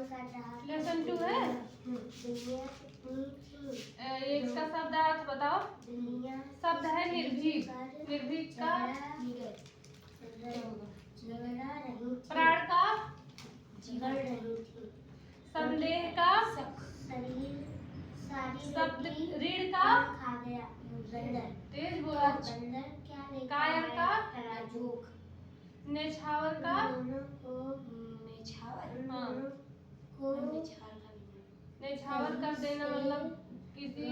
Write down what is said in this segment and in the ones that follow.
Lesson 2 है। इसका शब्द अर्थ बताओ। शब्द है निर्भीक। निर्भीक का प्राण का संदेह का शब्द रीढ़ का तेज बोलो। कायर का नेछावर का नेछावर कर देना मतलब किसी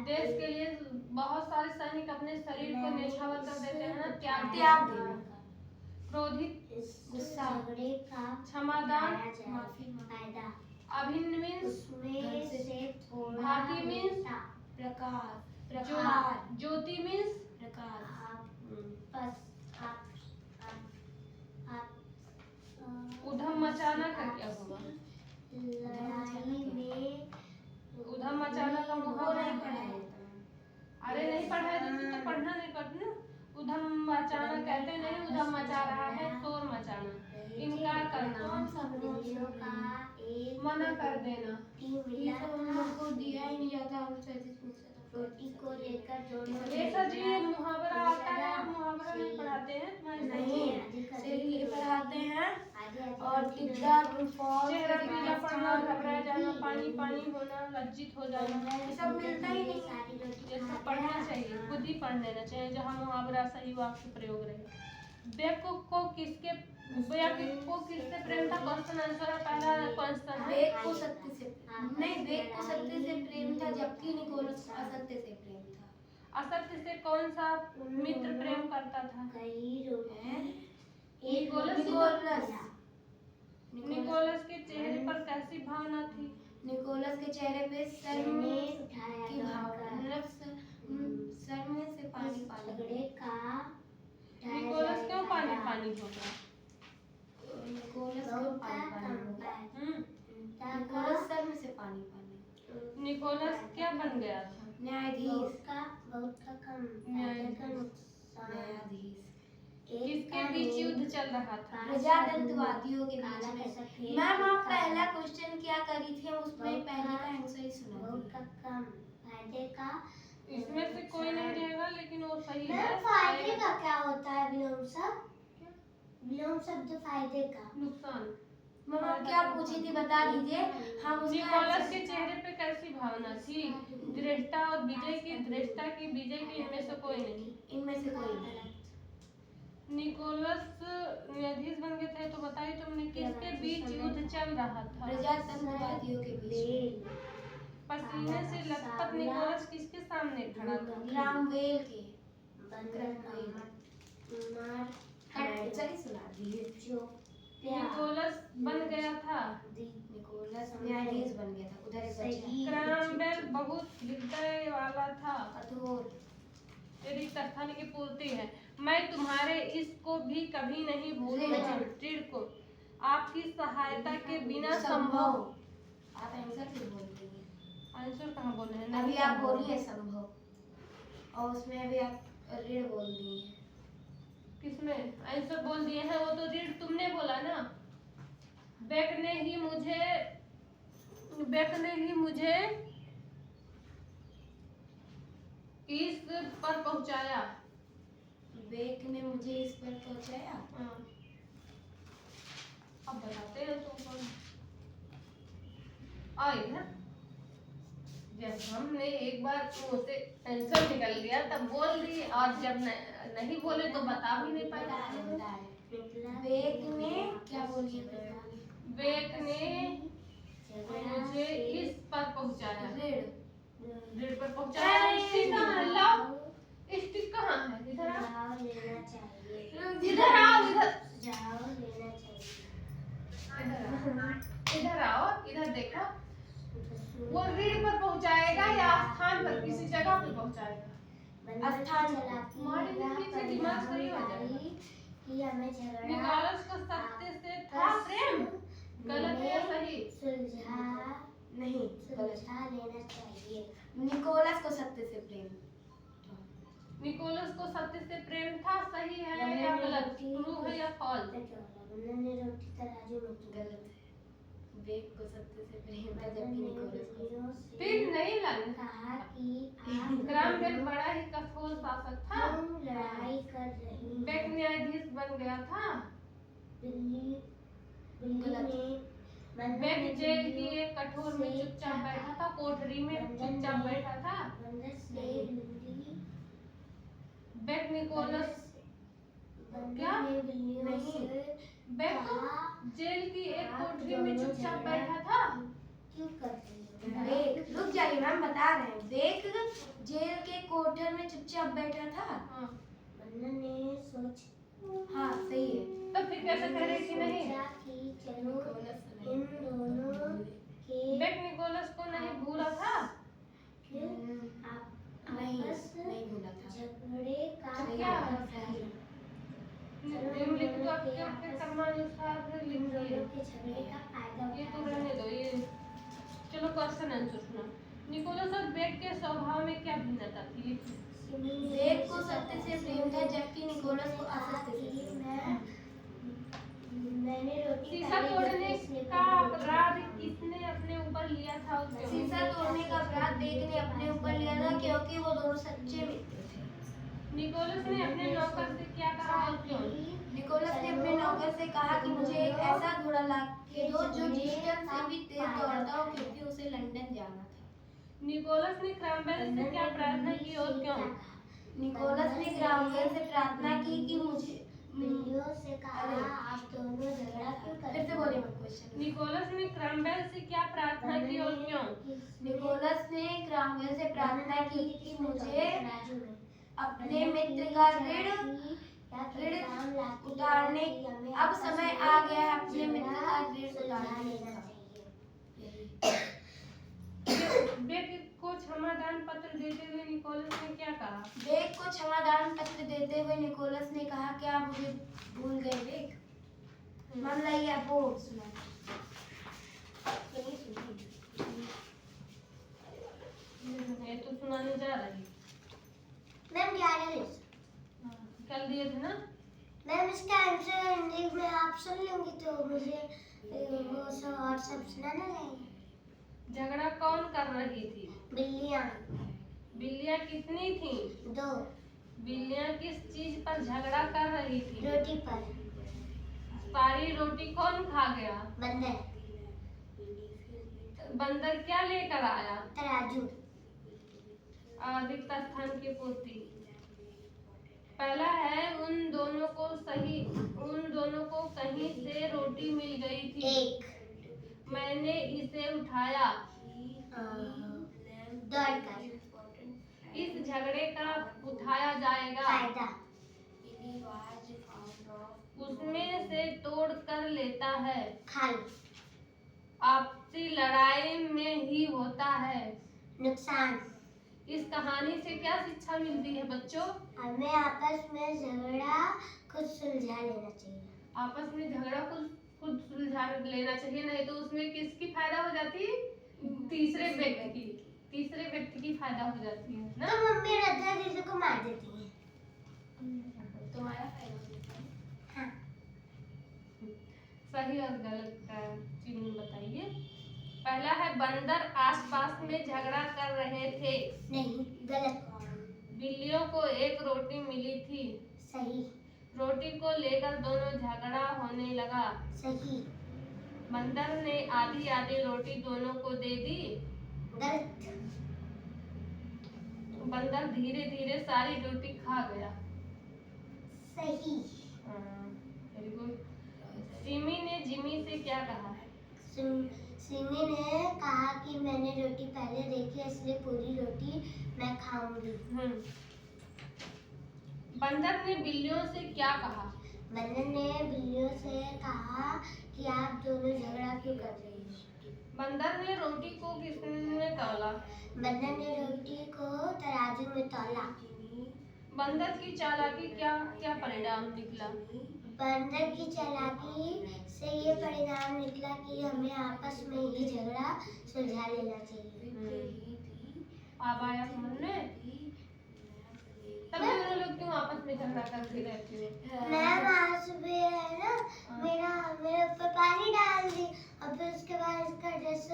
देश के लिए बहुत सारे सैनिक अपने शरीर को नेछावर कर देते हैं ना, त्याग देना। क्रोधित गुस्सा, क्षमादान, अभिन्न मीन्स भांति मीन्स ज्योति मीन्स उधम मचाना का क्या होगा? उधम मचाना का मुहावरा नहीं पढ़ा है। अरे नहीं पढ़ा है तो पढ़ना नहीं पढ़ना। उधम मचाना कहते नहीं, उधम मचा रहा है, शोर मचाना, इनकार करना, मना कर देना। ये सब हम लोग को दिया ही नहीं जाता। हम रोटी को लेकर ये सर जी मुहावरा आता है, मुहावरा नहीं पढ़ाते हैं? नहीं पढ़ाते हैं। और टिड्डा चेहरा पीला पड़ना, घबरा जाना, पानी पानी होना, लज्जित हो जाना, ये सब मिलता ही नहीं। ये सब पढ़ना चाहिए, खुद ही पढ़ लेना चाहिए जहाँ मुहावरा सही वाक्य प्रयोग रहे। बेवकूफ को किससे प्रेम था? क्वेश्चन आंसर है पहला क्वेश्चन है। बेक को सत्य से नहीं, बेक को सत्य से प्रेम था, जबकि निकोलस असत्य से प्रेम था। असत्य से कौन सा मित्र प्रेम करता था? निकोलस के चेहरे पर कैसी भावना थी? निकोलस के चेहरे पे शर्म की भावना, शर्म से पानी पानी। निकोलस क्यों पानी पानी होगा? निकोलस क्यों पानी पानी होगा? निकोलस शर्म से पानी पानी। निकोलस क्या बन गया था? न्यायाधीश। न्यायाधीश। किसके बीच युद्ध चल रहा था? प्रजातंत्रवादियों के बीच में। मैम आप पहला क्वेश्चन क्या करी थी? हम उसमें पहले का आंसर ही सुना था। इसमें से कोई नहीं रहेगा, लेकिन वो सही है। फायदे का क्या होता है? विलोम शब्द फायदे का नुकसान। मैम आप क्या पूछी थी बता दीजिए। हम निकोलस के चेहरे पे कैसी भावना थी? दृढ़ता और विजय की, दृढ़ता की, विजय की, इनमें से कोई नहीं। इनमें से कोई नहीं। निकोलस न्यायाधीश बन गए थे तो बताइए तुमने, किसके बीच युद्ध चल रहा था? प्रजातंत्रवादियों के बीच। पसीने से लथपथ निकोलस किसके सामने खड़ा था? क्रामवेल के। सही सुना दिए। निकोलस बन गया था। निकोलस न्यायाधीश बन गया था। उधर क्रामवेल बहुत हृदय वाला था। कठोर। तेरी तरफानी की पूर्ति है। मैं तुम्हारे इसको भी कभी नहीं भूलूंगा। ऋण को आपकी सहायता के बिना संभव। आप आंसर क्यों बोल रही हैं? आंसर कहाँ बोले हैं? अभी आप बोलिए संभव, और उसमें अभी आप ऋण बोल दिए हैं। किसमें आंसर बोल दिए हैं? वो तो ऋण तुमने बोला ना। बेक ने ही मुझे इस पर पहुंचाया। बेक ने मुझे इस पर पहुंचाया। अब बताते हैं तुमको। आई ना, जब हमने एक बार मुझसे आंसर निकल गया तब बोल दी, और जब नहीं बोले तो बता भी नहीं पाए। बेक ने क्या बोलिए? बेक ने मुझे इस पर पहुंचाया। ऋण पर पहुंचाया। स्टिक कहाँ है? लाओ, स्टिक कहाँ है? इधर आओ, इधर आओ, इधर आओ, इधर देखो। वो ऋण पर पहुंचाएगा या स्थान पर? किसी जगह पर पहुंचाएगा। स्थान। दिमाग सही हो जाएगा। निकोलस को सत्य से था प्रेम। गलत है या सही? नहीं, सुलझा लेना चाहिए। निकोलस को सत्य से प्रेम। निकोलस को सत्य से प्रेम था, सही है या गलत? ट्रू है या फॉल्स? गलत है। बेग को सत्य से प्रेम था जबकि निकोलस फिर नहीं लाइन कहा कि क्रैमवेल बड़ा ही कठोर शासक था। लड़ाई कर रही बेक न्यायाधीश बन गया था। बिल्ली बेक जेल की एक कठोर में चुपचाप बैठा था, कोठरी में चुपचाप बैठा था। बेक निकोलस क्या बेक जेल की एक कोठरी में चुपचाप बैठा था। क्यों करते हैं बेक? रुक जाइए मैम, बता रहे हैं। बेक जेल के कोठर में चुपचाप बैठा था। हाँ। बंदर ने सोच हाँ सही है। तो फिर कैसे कह रहे कि नहीं? कि चलो इन दोनों के बेक निकोलस को नहीं भूला था। नहीं भूला था। झगड़े का क्या? सही लिख दो, आपके कर्मानुसार लिख दिए। ये तो रहने दो, ये चलो क्वेश्चन आंसर सुनो। निकोलस और बेक के स्वभाव में क्या भिन्नता थी? बेक को सत्य से प्रेम था जबकि निकोलस को असत्य से। मैंने रोटी शीशा तोड़ने का अपराध किसने अपने ऊपर लिया था? उसके शीशा तोड़ने का अपराध बेक ने अपने ऊपर लिया था क्योंकि वो दोनों सच्चे मित्र थे। निकोलस ने अपने नौकर से क्या कहा और क्यों? निकोलस ने अपने नौकर से कहा कि मुझे एक ऐसा घोड़ा ला के दो जो ड्यूटन से भी तेज दौड़ता हो क्योंकि उसे लंदन जाना था। निकोलस ने क्रैमवेल से क्या प्रार्थना की और क्यों? निकोलस ने क्रैमवेल से प्रार्थना की कि मुझे बिल्लियों से कहा आप दोनों झगड़ा क्यों कर रहे? फिर से बोलिए मत क्वेश्चन। निकोलस ने क्रैमवेल से क्या प्रार्थना की और क्यों? निकोलस ने क्रैमवेल से प्रार्थना की कि मुझे अपने मित्र का ऋण उतारने अब समय आ गया है अपने मित्र का ऋण उतारने का। बेक को क्षमादान पत्र देते हुए निकोलस ने क्या कहा? बेक को क्षमादान पत्र देते हुए निकोलस ने कहा क्या मुझे भूल गए बेक? मान लाइए आप वो सुना ये तो सुनाने जा रही। मैम 11 कल दिए थे ना मैम, इसका आंसर हिंदी में आप सुन लेंगी तो मुझे वो सब और सब सुनाना नहीं। झगड़ा कौन कर रही थी? बिल्लियाँ। बिल्लियाँ कितनी थी? 2। बिल्लियाँ किस चीज पर झगड़ा कर रही थी? रोटी पर। सारी रोटी कौन खा गया? बंदर। बंदर क्या लेकर आया? तराजू। रिक्त स्थान की पूर्ति। पहला है उन दोनों को कहीं से रोटी मिल गई थी। 1। मैंने इसे उठाया। दौड़कर। इस झगड़े का उठाया जाएगा। फायदा। उसमें से तोड़ कर लेता है। खाल। आपसी लड़ाई में ही होता है। नुकसान। इस कहानी से क्या शिक्षा मिलती है बच्चों? हमें आपस में झगड़ा खुद सुलझा लेना चाहिए। आपस में झगड़ा खुद सुलझा लेना चाहिए, नहीं तो उसमें किसकी फायदा हो जाती है? तीसरे व्यक्ति की फायदा हो जाती है ना। तो मम्मी रद्दा दीदी को मार देती है। तुम्हारा फायदा होता है। हाँ। सही और गलत का चिन्ह बताइए। पहला है बंदर आसपास में झगड़ा कर रहे थे। नहीं, गलत। बिल्लियों को एक रोटी मिली थी। सही। रोटी को लेकर दोनों झगड़ा होने लगा। सही। बंदर ने आधी आधी रोटी दोनों को दे दी। गलत। बंदर धीरे धीरे सारी रोटी खा गया। सही। Very good. सिमी ने जिमी से क्या कहा? सिमी ने कहा कि मैंने रोटी पहले देखी है इसलिए पूरी रोटी मैं खाऊंगी। बंदर ने बिल्लियों से क्या कहा? बंदर ने बिल्लियों से कहा कि आप दोनों झगड़ा क्यों कर रही हो? बंदर ने रोटी को किसने तौला? बंदर ने रोटी को तराजू में तौला। बंदर की चालाकी क्या क्या परिणाम निकला? बंदर की चालाकी से ये परिणाम निकला कि हमें आपस में ही झगड़ा सुलझा लेना चाहिए। अब आया समझ में? तब दोनों लोग क्यों आपस में झगड़ा करते रहते हैं? मैम आज सुबह है ना मेरे ऊपर पानी डाल दी और फिर उसके बाद ड्रेस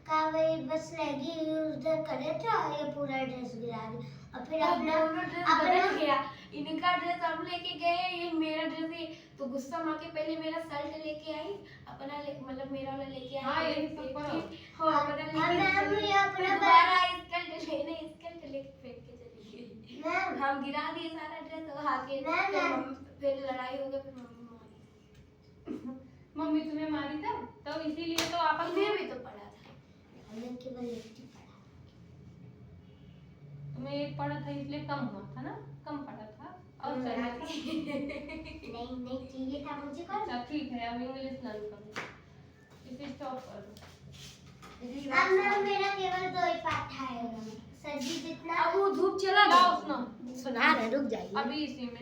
का वही बस लेगी उधर करे थे और ये पूरा ड्रेस गिरा दी और फिर अपना बदल गया। इनका ड्रेस हम लेके गए, ये मेरा ड्रेस ही तो गुस्सा मार के पहले मेरा शर्ट लेके आई, अपना मतलब मेरा वाला लेके आई। हाँ, यही तो करो। हाँ बदल और मैम ये अपना दोबारा स्कर्ट लेने स्कर्ट लेके फेंक के चली गई। मैम हम गिरा दिए सारा ड्रेस और आके फिर लड़ाई हो गई, फिर मम्मी मारी। मम्मी तुम्हें मारी तब इसीलिए तो आपस हमें में भी तो पड़ा था। हमने केवल एक ही पढ़ा। तुम्हें एक पढ़ा था इसलिए कम हुआ था ना, कम पढ़ा था और चढ़ा था। नहीं चाहिए था मुझे कौन। अच्छा ठीक है, अब इंग्लिश लर्न करो, इसे स्टॉप कर दो। अब मैम मेरा केवल 2 ही पाठ है सर जी जितना अब वो धूप चला लाओ गया। सुनो, सुना रहे रुक जाइए अभी इसी में